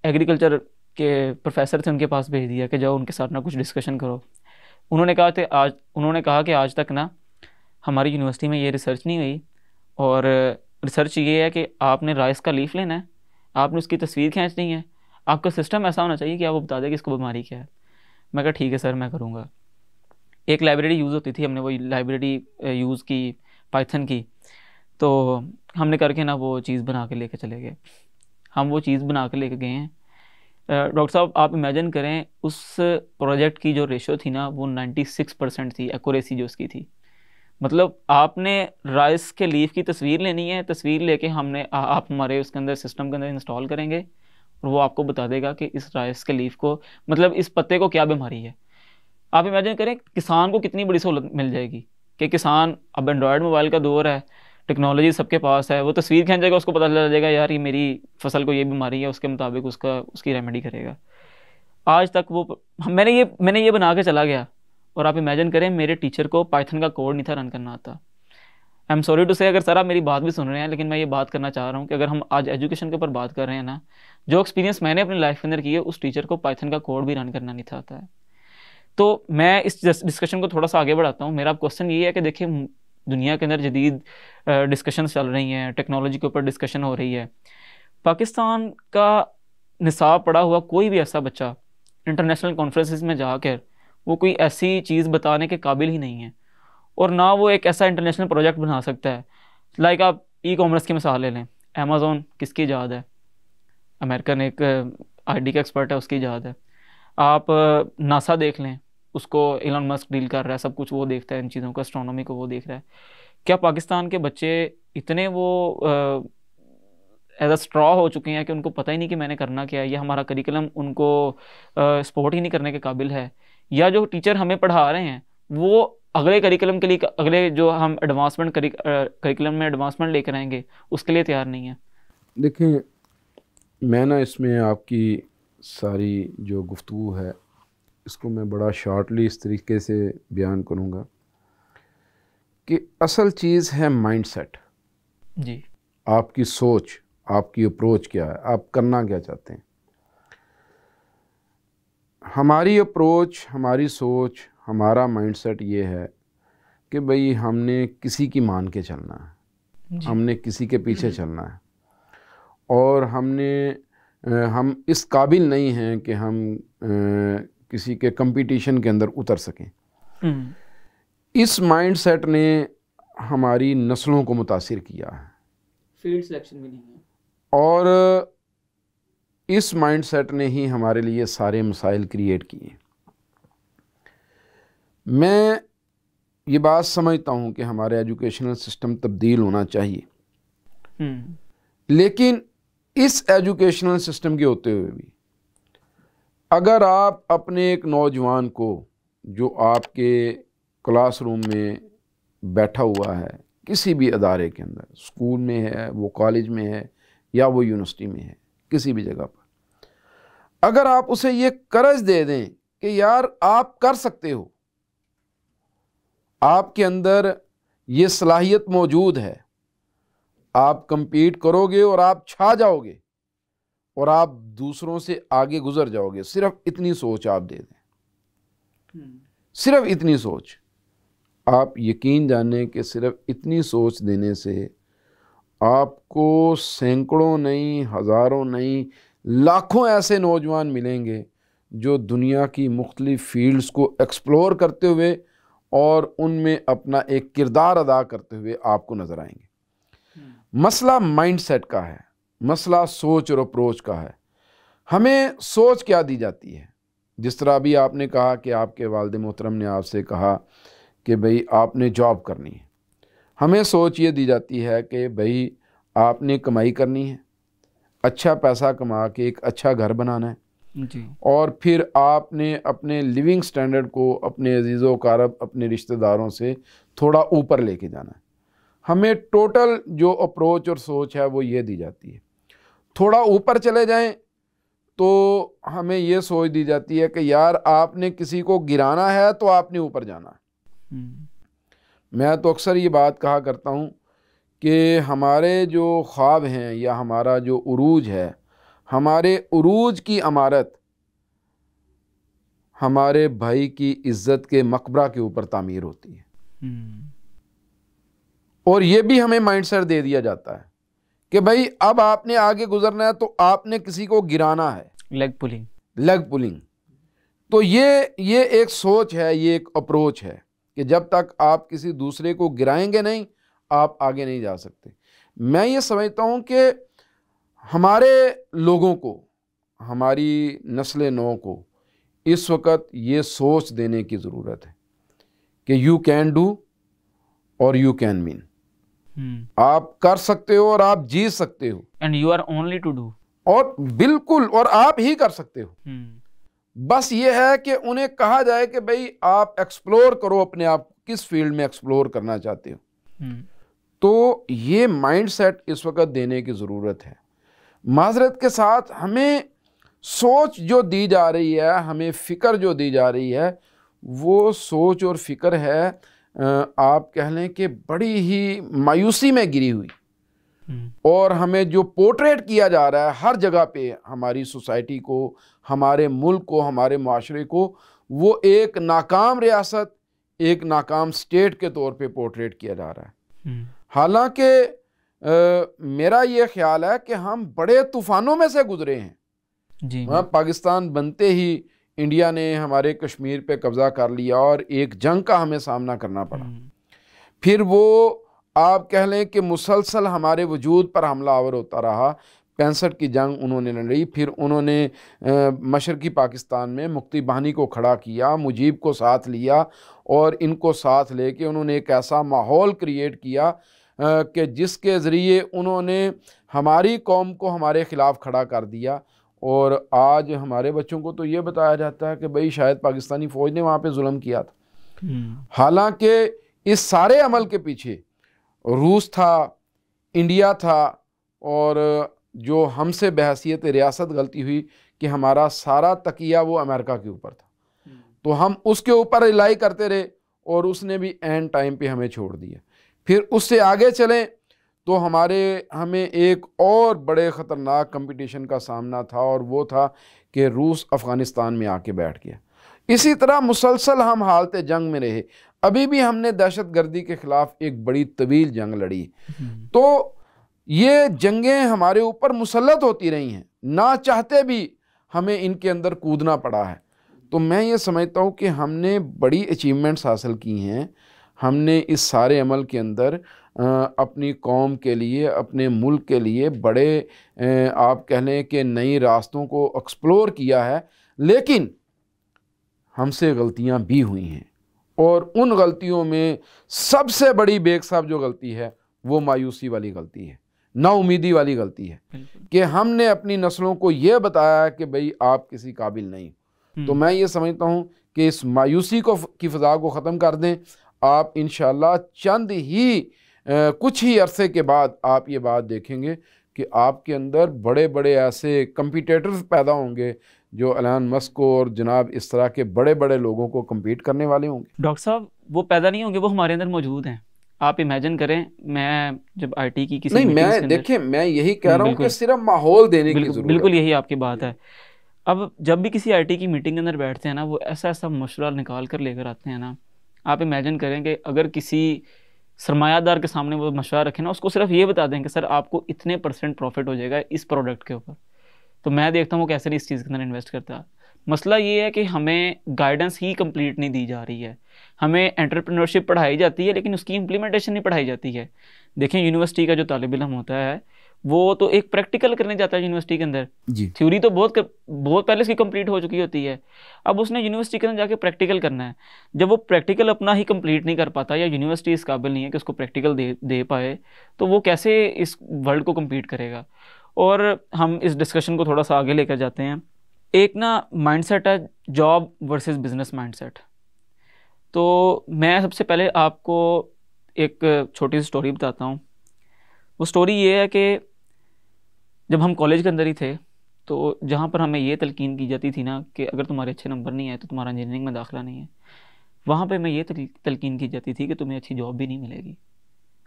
एग्रीकल्चर के प्रोफेसर थे, उनके पास भेज दिया कि जाओ उनके साथ ना कुछ डिस्कशन करो। उन्होंने कहा कि आज तक ना हमारी यूनिवर्सिटी में ये रिसर्च नहीं हुई, और रिसर्च ये है कि आपने राइस का लीफ लेना है, आपने उसकी तस्वीर खींचनी है, आपका सिस्टम ऐसा होना चाहिए कि आप वो बता दें कि इसको बीमारी क्या है। मैं कहा ठीक है सर मैं करूँगा। एक लाइब्रेरी यूज़ होती थी, हमने वही लाइब्रेरी यूज़ की पाइथन की, तो हमने करके ना वो चीज़ बना के लेके चले गए। हम वो चीज़ बना के लेके गए हैं। डॉक्टर साहब आप इमेजिन करें उस प्रोजेक्ट की जो रेशो थी ना वो 96% थी, एक्यूरेसी जो उसकी थी। मतलब आपने राइस के लीफ की तस्वीर लेनी है, तस्वीर लेके आप हमारे उसके अंदर सिस्टम के अंदर इंस्टॉल करेंगे, और वो आपको बता देगा कि इस राइस के लीफ को, मतलब इस पत्ते को क्या बीमारी है। आप इमेजिन करें किसान को कितनी बड़ी सहूलत मिल जाएगी कि किसान, अब एंड्रॉयड मोबाइल का दौर है, टेक्नोलॉजी सबके पास है, वो तस्वीर खींचेगा, उसको पता चल जाएगा यार ये मेरी फसल को ये बीमारी है, उसके मुताबिक उसकी रेमेडी करेगा। आज तक वो मैंने ये बना के चला गया, और आप इमेजिन करें मेरे टीचर को पाइथन का कोड नहीं था रन करना आता। आई एम सॉरी टू से अगर सर आप मेरी बात भी सुन रहे हैं, लेकिन मैं ये बात करना चाह रहा हूँ कि अगर हम आज एजुकेशन के ऊपर बात कर रहे हैं ना, जो एक्सपीरियंस मैंने अपनी लाइफ के अंदर की है, उस टीचर को पाइथन का कोड भी रन करना नहीं था आता है। तो मैं इस डिस्कशन को थोड़ा सा आगे बढ़ाता हूँ। मेरा क्वेश्चन ये है कि देखिए दुनिया के अंदर जदीद डिस्कशन चल रही हैं, टेक्नोलॉजी के ऊपर डिस्कशन हो रही है। पाकिस्तान का निसाब पढ़ा हुआ कोई भी ऐसा बच्चा इंटरनेशनल कॉन्फ्रेंसेस में जाकर वो कोई ऐसी चीज़ बताने के काबिल ही नहीं है, और ना वो एक ऐसा इंटरनेशनल प्रोजेक्ट बना सकता है। लाइक आप ई-कॉमर्स की मिसाल ले लें, अमेज़ॉन किसकी ईजाद है, अमेरिकन एक IT का एक्सपर्ट है, उसकी ईजाद है। आप नासा देख लें, उसको एलन मस्क डील कर रहा है, सब कुछ वो देखता है इन चीज़ों को, एस्ट्रोनॉमी को वो देख रहा है। क्या पाकिस्तान के बच्चे इतने वो एज अ स्ट्रॉ हो चुके हैं कि उनको पता ही नहीं कि मैंने करना क्या है, या हमारा करिकुलम उनको सपोर्ट ही नहीं करने के काबिल है, या जो टीचर हमें पढ़ा रहे हैं वो अगले करिकुलम के लिए, अगले जो हम एडवांसमेंट करिकुलम में एडवांसमेंट लेकर आएंगे उसके लिए तैयार नहीं है। देखें, मैं ना इसमें आपकी सारी जो गुफ्तगू है इसको मैं बड़ा शॉर्टली इस तरीके से बयान करूँगा कि असल चीज़ है माइंडसेट जी। आपकी सोच, आपकी अप्रोच क्या है, आप करना क्या चाहते हैं। हमारी अप्रोच, हमारी सोच, हमारा माइंडसेट ये है कि भाई हमने किसी की मान के चलना है, हमने किसी के पीछे चलना है, और हम इस काबिल नहीं हैं कि हम किसी के कंपटीशन के अंदर उतर सकें। इस माइंडसेट ने हमारी नस्लों को मुतासिर किया है, फील्ड सिलेक्शन भी नहीं है, और इस माइंडसेट ने ही हमारे लिए सारे मसाइल क्रिएट किए। मैं ये बात समझता हूँ कि हमारे एजुकेशनल सिस्टम तब्दील होना चाहिए, लेकिन इस एजुकेशनल सिस्टम के होते हुए भी अगर आप अपने एक नौजवान को जो आपके क्लासरूम में बैठा हुआ है, किसी भी अदारे के अंदर, स्कूल में है, वो कॉलेज में है, या वो यूनिवर्सिटी में है, किसी भी जगह पर, अगर आप उसे ये करज दे दें कि यार आप कर सकते हो, आपके अंदर ये सलाहियत मौजूद है, आप compete करोगे और आप छा जाओगे और आप दूसरों से आगे गुजर जाओगे, सिर्फ इतनी सोच आप दे दें, सिर्फ इतनी सोच, आप यकीन जाने कि सिर्फ इतनी सोच देने से आपको सैकड़ों नहीं, हज़ारों नहीं, लाखों ऐसे नौजवान मिलेंगे जो दुनिया की मुख्तलिफ फील्ड्स को एक्सप्लोर करते हुए और उनमें अपना एक किरदार अदा करते हुए आपको नज़र आएंगे। मसला माइंडसेट का है, मसला सोच और अप्रोच का है। हमें सोच क्या दी जाती है? जिस तरह अभी आपने कहा कि आपके वालिद मोहतरम ने आपसे कहा कि भाई आपने जॉब करनी है, हमें सोच ये दी जाती है कि भाई आपने कमाई करनी है, अच्छा पैसा कमा के एक अच्छा घर बनाना है जी, और फिर आपने अपने लिविंग स्टैंडर्ड को अपने अजीज़ो कारब, अपने रिश्तेदारों से थोड़ा ऊपर लेके जाना है। हमें टोटल जो अप्रोच और सोच है वो ये दी जाती है। थोड़ा ऊपर चले जाएं तो हमें ये सोच दी जाती है कि यार आपने किसी को गिराना है तो आपने ऊपर जाना है। मैं तो अक्सर ये बात कहा करता हूँ कि हमारे जो ख्वाब हैं या हमारा जो उरूज है, हमारे उरूज की अमारत हमारे भाई की इज्जत के मकबरा के ऊपर तामीर होती है। और ये भी हमें माइंडसेट दे दिया जाता है कि भाई अब आपने आगे गुजरना है तो आपने किसी को गिराना है, लेग पुलिंग, लेग पुलिंग। तो ये एक सोच है, ये एक अप्रोच है कि जब तक आप किसी दूसरे को गिराएंगे नहीं, आप आगे नहीं जा सकते। मैं ये समझता हूँ कि हमारे लोगों को, हमारी नस्ल नौ को इस वक्त ये सोच देने की ज़रूरत है कि यू कैन डू और यू कैन विन। आप कर सकते हो और आप जीत सकते हो, and you are only to do, और बिल्कुल, और आप ही कर सकते हो। बस ये है कि उन्हें कहा जाए कि भाई आप एक्सप्लोर करो अपने आप, किस फील्ड में एक्सप्लोर करना चाहते हो। तो ये माइंडसेट इस वक्त देने की ज़रूरत है। माजरत के साथ हमें सोच जो दी जा रही है, हमें फ़िक्र जो दी जा रही है, वो सोच और फ़िक्र है आप कह लें कि बड़ी ही मायूसी में गिरी हुई। और हमें जो पोर्ट्रेट किया जा रहा है हर जगह पे, हमारी सोसाइटी को, हमारे मुल्क को, हमारे माशरे को, वो एक नाकाम रियासत, एक नाकाम स्टेट के तौर पे पोर्ट्रेट किया जा रहा है। हालांकि मेरा ये ख्याल है कि हम बड़े तूफ़ानों में से गुजरे हैं जी। पाकिस्तान बनते ही इंडिया ने हमारे कश्मीर पे कब्ज़ा कर लिया और एक जंग का हमें सामना करना पड़ा। फिर वो आप कह लें कि मुसलसल हमारे वजूद पर हमलावर होता रहा। 65 की जंग उन्होंने लड़ी, फिर उन्होंने मशरकी पाकिस्तान में मुक्ति बाहिनी को खड़ा किया, मुजीब को साथ लिया और इनको साथ लेके उन्होंने एक ऐसा माहौल क्रिएट किया कि जिसके ज़रिए उन्होंने हमारी कौम को हमारे ख़िलाफ़ खड़ा कर दिया। और आज हमारे बच्चों को तो ये बताया जाता है कि भाई शायद पाकिस्तानी फ़ौज ने वहाँ पे जुल्म किया था। हालांकि इस सारे अमल के पीछे रूस था, इंडिया था, और जो हमसे बहैसियत रियासत गलती हुई कि हमारा सारा तकिया वो अमेरिका के ऊपर था, तो हम उसके ऊपर रिलाई करते रहे और उसने भी एंड टाइम पे हमें छोड़ दिया। फिर उससे आगे चलें तो हमें एक और बड़े ख़तरनाक कंपटीशन का सामना था, और वो था कि रूस अफ़गानिस्तान में आके बैठ गया। इसी तरह मुसलसल हम हालत जंग में रहे। अभी भी हमने दहशत गर्दी के ख़िलाफ़ एक बड़ी तवील जंग लड़ी। तो ये जंगें हमारे ऊपर मुसल्लत होती रही हैं, ना चाहते भी हमें इनके अंदर कूदना पड़ा है। तो मैं ये समझता हूँ कि हमने बड़ी अचीवमेंट्स हासिल की हैं। हमने इस सारे अमल के अंदर अपनी कौम के लिए, अपने मुल्क के लिए बड़े आप कह लें कि नई रास्तों को एक्सप्लोर किया है। लेकिन हमसे गलतियां भी हुई हैं, और उन गलतियों में सबसे बड़ी बेग साहब जो गलती है वो मायूसी वाली गलती है, नाउमीदी वाली गलती है कि हमने अपनी नस्लों को ये बताया कि भाई आप किसी काबिल नहीं। तो मैं ये समझता हूँ कि इस मायूसी की फ़ज़ा को ख़त्म कर दें। आप इंशाअल्लाह चंद ही कुछ ही अरसे के बाद आप ये बात देखेंगे कि आपके अंदर बड़े बड़े ऐसे कंपीटेटर्स पैदा होंगे जो एलन मस्क और जनाब इस तरह के बड़े बड़े लोगों को कम्पीट करने वाले होंगे। डॉक्टर साहब, वो पैदा नहीं होंगे, वो हमारे अंदर मौजूद हैं। आप इमेजिन करें, मैं जब आईटी की किसी नहीं, मैं देखिए, मैं यही कह रहा हूँ कि सिर्फ माहौल देने की ज़रूरत है। बिल्कुल यही आपकी बात है। अब जब भी किसी आईटी की मीटिंग के अंदर बैठते हैं ना, वो ऐसा ऐसा मशवरा निकाल कर लेकर आते हैं ना। आप इमेजिन करें कि अगर किसी सरमायादार के सामने वो मशवरा रखें ना, उसको सिर्फ ये बता दें कि सर आपको इतने % प्रॉफिट हो जाएगा इस प्रोडक्ट के ऊपर, तो मैं देखता हूँ वो कैसे नहीं इस चीज़ के अंदर इन्वेस्ट करता। मसला ये है कि हमें गाइडेंस ही कंप्लीट नहीं दी जा रही है। हमें एंटरप्रेन्योरशिप पढ़ाई जाती है, लेकिन उसकी इम्प्लीमेंटेशन नहीं पढ़ाई जाती है। देखें, यूनिवर्सिटी का जो तालिब इल्म होता है वो तो एक प्रैक्टिकल करने जाता है यूनिवर्सिटी के अंदर जी। थ्योरी तो बहुत पहले से कंप्लीट हो चुकी होती है। अब उसने यूनिवर्सिटी के अंदर जाके प्रैक्टिकल करना है। जब वो प्रैक्टिकल अपना ही कंप्लीट नहीं कर पाता, या यूनिवर्सिटी इस काबिल नहीं है कि उसको प्रैक्टिकल दे पाए, तो वो कैसे इस वर्ल्ड को कम्पीट करेगा। और हम इस डिस्कशन को थोड़ा सा आगे लेकर जाते हैं। एक ना माइंडसेट है जॉब वर्सेस बिजनेस माइंडसेट। तो मैं सबसे पहले आपको एक छोटी सी स्टोरी बताता हूँ। वो स्टोरी ये है कि जब हम कॉलेज के अंदर ही थे, तो जहाँ पर हमें ये तलकीन की जाती थी ना कि अगर तुम्हारे अच्छे नंबर नहीं आए तो तुम्हारा इंजीनियरिंग में दाखिला नहीं है, वहाँ पे मैं ये तलकीन की जाती थी कि तुम्हें अच्छी जॉब भी नहीं मिलेगी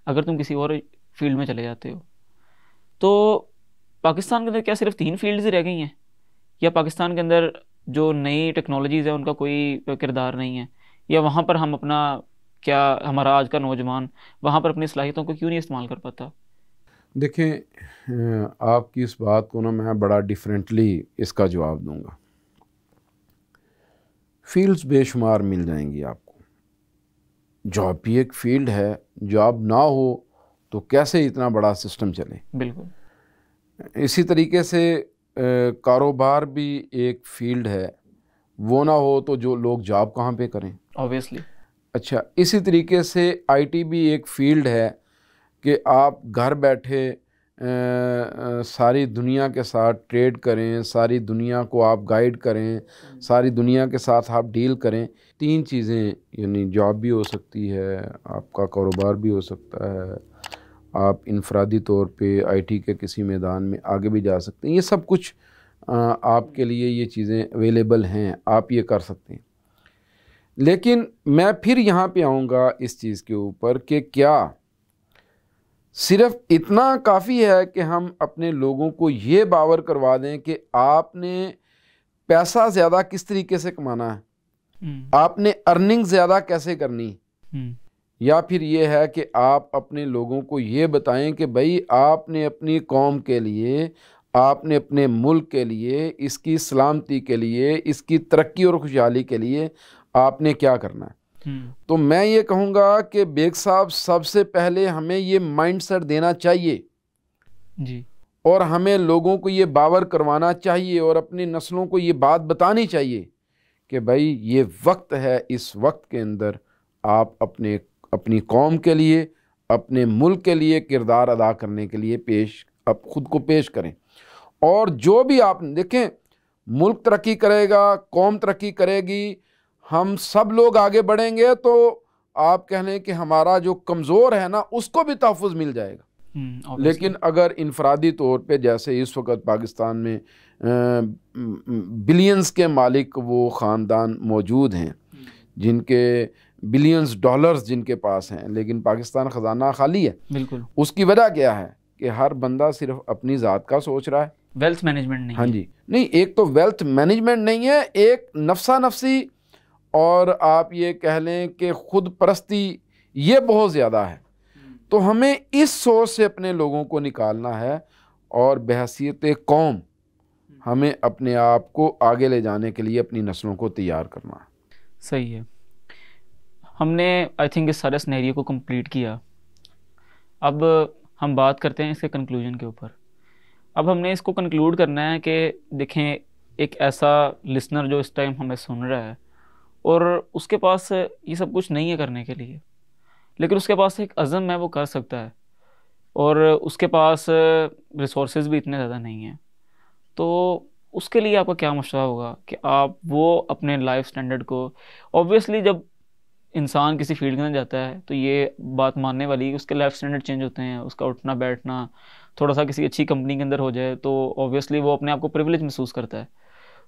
अगर तुम किसी और फील्ड में चले जाते हो। तो पाकिस्तान के अंदर क्या सिर्फ 3 फील्ड्स ही रह गई हैं, या पाकिस्तान के अंदर जो नई टेक्नोलॉजीज़ है उनका कोई किरदार नहीं है, या वहाँ पर हम अपना क्या हमारा आज का नौजवान वहाँ पर अपनी सलाहियतों को क्यों नहीं इस्तेमाल कर पाता? देखें, आपकी इस बात को ना मैं बड़ा डिफरेंटली इसका जवाब दूंगा। फील्ड्स बेशुमार मिल जाएंगी आपको, जॉब भी एक फील्ड है, जॉब ना हो तो कैसे इतना बड़ा सिस्टम चले। बिल्कुल इसी तरीके से कारोबार भी एक फील्ड है, वो ना हो तो जो लोग जॉब कहाँ पे करें, ऑब्वियसली। अच्छा, इसी तरीके से आईटी भी एक फील्ड है कि आप घर बैठे सारी दुनिया के साथ ट्रेड करें, सारी दुनिया को आप गाइड करें, सारी दुनिया के साथ आप डील करें। 3 चीज़ें, यानी जॉब भी हो सकती है, आपका कारोबार भी हो सकता है, आप इनफरादी तौर पे आईटी के किसी मैदान में आगे भी जा सकते हैं। ये सब कुछ आपके लिए ये चीज़ें अवेलेबल हैं, आप ये कर सकते हैं। लेकिन मैं फिर यहाँ पे आऊँगा इस चीज़ के ऊपर कि क्या सिर्फ इतना काफ़ी है कि हम अपने लोगों को ये बावर करवा दें कि आपने पैसा ज़्यादा किस तरीके से कमाना है, आपने अर्निंग ज़्यादा कैसे करनी, या फिर ये है कि आप अपने लोगों को ये बताएं कि भाई आपने अपनी कौम के लिए, आपने अपने मुल्क के लिए, इसकी सलामती के लिए, इसकी तरक्की और खुशहाली के लिए आपने क्या करना है। तो मैं ये कहूँगा कि बेग साहब, सबसे पहले हमें ये माइंडसेट देना चाहिए जी, और हमें लोगों को ये बावर करवाना चाहिए और अपनी नस्लों को ये बात बतानी चाहिए कि भाई ये वक्त है, इस वक्त के अंदर आप अपनी कौम के लिए, अपने मुल्क के लिए किरदार अदा करने के लिए अब खुद को पेश करें। और जो भी आप देखें, मुल्क तरक्की करेगा, कौम तरक्की करेगी, हम सब लोग आगे बढ़ेंगे, तो आप कह लें कि हमारा जो कमज़ोर है ना उसको भी तहफ़्फ़ुज़ मिल जाएगा। लेकिन अगर इनफरादी तौर पे जैसे इस वक्त पाकिस्तान में बिलियंस के मालिक वो ख़ानदान मौजूद हैं जिनके बिलियंस डॉलर्स जिनके पास हैं, लेकिन पाकिस्तान ख़जाना खाली है। बिल्कुल। उसकी वजह क्या है कि हर बंदा सिर्फ अपनी ज़ात का सोच रहा है, वेल्थ मैनेजमेंट नहीं हाँ है। जी, नहीं, एक तो वेल्थ मैनेजमेंट नहीं है, एक नफसा नफसी और आप ये कह लें कि खुद परस्ती, ये बहुत ज़्यादा है। तो हमें इस सोच से अपने लोगों को निकालना है और बहैसियत कौम हमें अपने आप को आगे ले जाने के लिए अपनी नस्लों को तैयार करना है। सही है। हमने आई थिंक इस सारे सिनेरियो को कंप्लीट किया। अब हम बात करते हैं इसके कंक्लूजन के ऊपर। अब हमने इसको कंक्लूड करना है कि देखें, एक ऐसा लिसनर जो इस टाइम हमें सुन रहा है और उसके पास ये सब कुछ नहीं है करने के लिए, लेकिन उसके पास एक अज़म है, वो कर सकता है, और उसके पास रिसोर्सेज भी इतने ज़्यादा नहीं हैं। तो उसके लिए आपका क्या मशवरा होगा कि आप वो अपने लाइफ स्टैंडर्ड को, ऑब्वियसली जब इंसान किसी फील्ड के अंदर जाता है तो ये बात मानने वाली है कि उसके लाइफ स्टैंडर्ड चेंज होते हैं, उसका उठना बैठना थोड़ा सा किसी अच्छी कंपनी के अंदर हो जाए तो ऑब्वियसली वो अपने आप को प्रिविलेज महसूस करता है।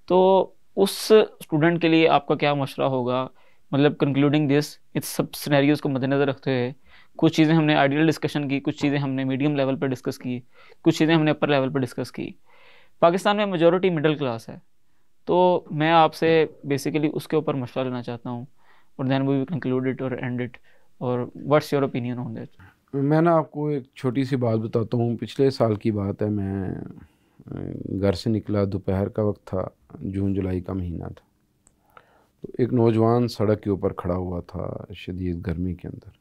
तो उस स्टूडेंट के लिए आपका क्या मशवरा होगा? मतलब कंक्लूडिंग दिस, इस सब सिनेरियोज को मद्देनज़र रखते हुए कुछ चीज़ें हमने आइडियल डिस्कशन की, कुछ चीज़ें हमने मीडियम लेवल पर डिस्कस की, कुछ चीज़ें हमने अपर लेवल पर डिस्कस की। पाकिस्तान में मेजॉरिटी मिडिल क्लास है, तो मैं आपसे बेसिकली उसके ऊपर मशवरा लेना चाहता हूँ, और देन वी कंक्लूड इट और एंड इट, और what's your opinion on that? मैं ना आपको एक छोटी सी बात बताता हूँ। पिछले साल की बात है, मैं घर से निकला, दोपहर का वक्त था, जून जुलाई का महीना था। तो एक नौजवान सड़क के ऊपर खड़ा हुआ था शदीद गर्मी के अंदर।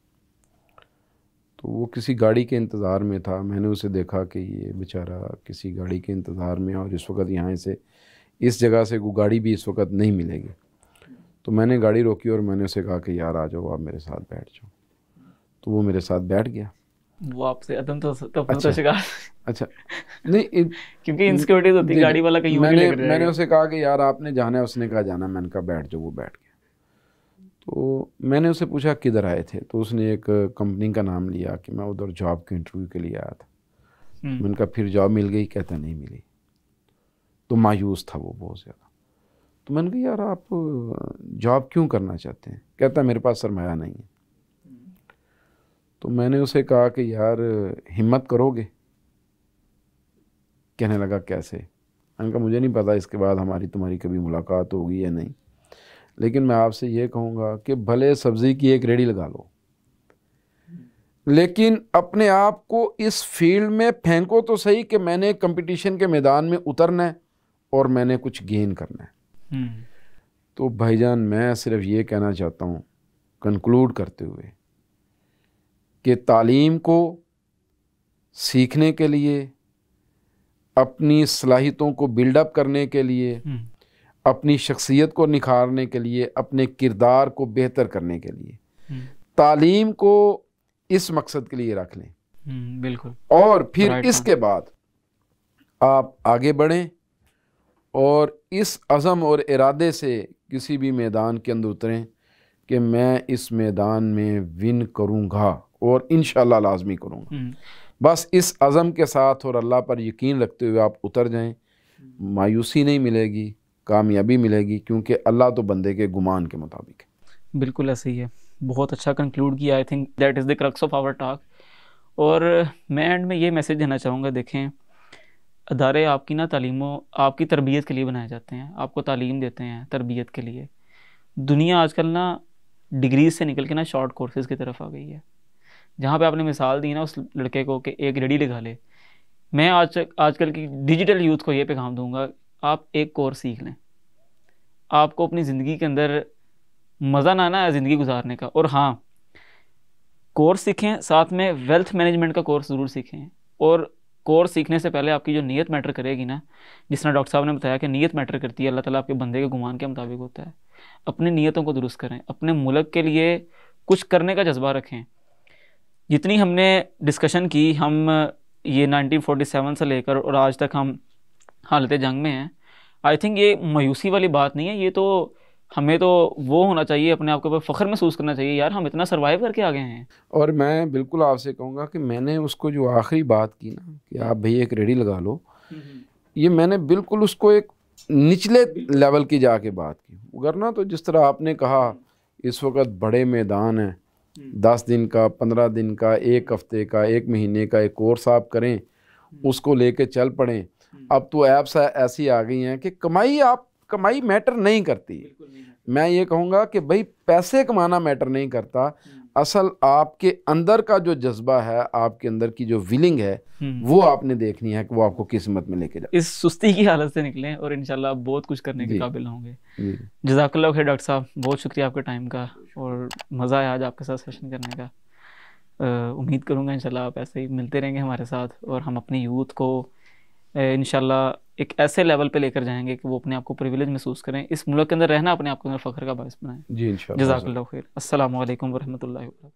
तो वो किसी गाड़ी के इंतज़ार में था। मैंने उसे देखा कि ये बेचारा किसी गाड़ी के इंतज़ार में, और इस वक्त यहाँ से, इस जगह से वो गाड़ी भी इस वक्त नहीं मिलेगी। तो मैंने गाड़ी रोकी और मैंने उसे कहा कि यार आ जाओ, आप मेरे साथ बैठ जाओ। तो वो मेरे साथ बैठ गया। वो आपसे अदम तो अच्छा, शिकार अच्छा, नहीं, क्योंकि इनसिक्योरिटीज होती है, गाड़ी वाला कहीं और ही लेकर मैंने उसे कहा कि यार आपने जाना है, उसने कहा जाना। मैंने कहा बैठ जाओ, वो बैठ गया। तो मैंने उससे पूछा किधर आए थे, तो उसने एक कंपनी का नाम लिया कि मैं उधर जॉब के इंटरव्यू के लिए आया था। मैंने कहा फिर जॉब मिल गई? कहता नहीं मिली। तो मायूस था वो बहुत ज़्यादा। तो मैंने कहा यार आप जॉब क्यों करना चाहते हैं? कहता मेरे पास सरमाया नहीं है। तो मैंने उसे कहा कि यार हिम्मत करोगे? कहने लगा कैसे? मैंने कहा मुझे नहीं पता इसके बाद हमारी तुम्हारी कभी मुलाकात होगी या नहीं, लेकिन मैं आपसे ये कहूँगा कि भले सब्ज़ी की एक रेडी लगा लो, लेकिन अपने आप को इस फील्ड में फेंको तो सही कि मैंने कंपटीशन के मैदान में उतरना है और मैंने कुछ गेन करना है। तो भाईजान मैं सिर्फ ये कहना चाहता हूँ कंक्लूड करते हुए कि तालीम को सीखने के लिए, अपनी सलाहियतों को बिल्डअप करने के लिए, अपनी शख्सियत को निखारने के लिए, अपने किरदार को बेहतर करने के लिए तालीम को इस मकसद के लिए रख लें। बिल्कुल। और फिर इसके बाद आप आगे बढ़ें और इस अज़म और इरादे से किसी भी मैदान के अंदर उतरें कि मैं इस मैदान में विन करूँगा और इंशाल्लाह लाजमी करूँगा। बस इस अज़म के साथ और अल्लाह पर यकीन रखते हुए आप उतर जाएं। मायूसी नहीं मिलेगी, कामयाबी मिलेगी, क्योंकि अल्लाह तो बंदे के गुमान के मुताबिक है। बिल्कुल ऐसे ही है। बहुत अच्छा कंक्लूड किया। I think that is the crux of our talk. और मैं एंड में ये मैसेज देना चाहूँगा, देखें अदारे आपकी ना तालीमों, आपकी तरबियत के लिए बनाए जाते हैं, आपको तालीम देते हैं तरबियत के लिए। दुनिया आजकल ना डिग्रीज से निकल के ना शॉर्ट कोर्सेज़ की तरफ आ गई है। जहाँ पे आपने मिसाल दी ना उस लड़के को कि एक रेडी लगा ले, मैं आजकल की डिजिटल यूथ को ये पैगाम दूंगा, आप एक कोर्स सीख लें। आपको अपनी ज़िंदगी के अंदर मज़ा ना आना है ज़िंदगी गुजारने का। और हाँ, कोर्स सीखें, साथ में वेल्थ मैनेजमेंट का कोर्स ज़रूर सीखें। और कोर्स सीखने से पहले आपकी जो नीयत मैटर करेगी ना, जिस तरह डॉक्टर साहब ने बताया कि नीयत मैटर करती है, अल्लाह ताला आपके बंदे के गुमान के मुताबिक होता है। अपनी नीयतों को दुरुस्त करें, अपने मुल्क के लिए कुछ करने का जज्बा रखें। जितनी हमने डिस्कशन की, हम ये 1947 से लेकर और आज तक हम हालत जंग में हैं। आई थिंक ये मायूसी वाली बात नहीं है, ये तो हमें तो वो होना चाहिए, अपने आप के ऊपर फ़ख्र महसूस करना चाहिए, यार हम इतना सर्वाइव करके आ गए हैं। और मैं बिल्कुल आपसे कहूँगा कि मैंने उसको जो आखिरी बात की ना कि आप भैया एक रेडी लगा लो, ये मैंने बिल्कुल उसको एक निचले लेवल की जाके बात की। वरना तो जिस तरह आपने कहा इस वक्त बड़े मैदान हैं, 10 दिन का, 15 दिन का, 1 हफ्ते का, 1 महीने का एक कोर्स आप करें, उसको लेके चल पड़ें। अब तो ऐप्स ऐसी आ गई हैं कि कमाई मैटर नहीं करती। मैं ये कहूँगा कि भाई पैसे कमाना मैटर नहीं करता, असल आपके अंदर का जो जज्बा है, आपके अंदर की जो विलिंग है, वो आपने देखनी है कि वो आपको किस्मत में लेके जाए। इस सुस्ती की हालत से निकलें और इंशाल्लाह बहुत कुछ करने के काबिल होंगे। जज़ाकल्लाह खैर डॉक्टर साहब, बहुत शुक्रिया आपके टाइम का, और मज़ा आया आज आपके साथ सेशन करने का। उम्मीद करूँगा इंशाल्लाह आप ऐसे ही मिलते रहेंगे हमारे साथ, और हम अपनी यूथ को इंशाल्लाह एक ऐसे लेवल पे लेकर जाएंगे कि वो अपने आप को प्रिविलेज महसूस करें, इस मुल्क के अंदर रहना अपने आप को अंदर फ़ख्र का बायस बनाएं। जी इंशाल्लाह। जज़ाकल्लाह खैर। अस्सलामु अलैकुम वरहमतुल्लाहि वबरकातुहू।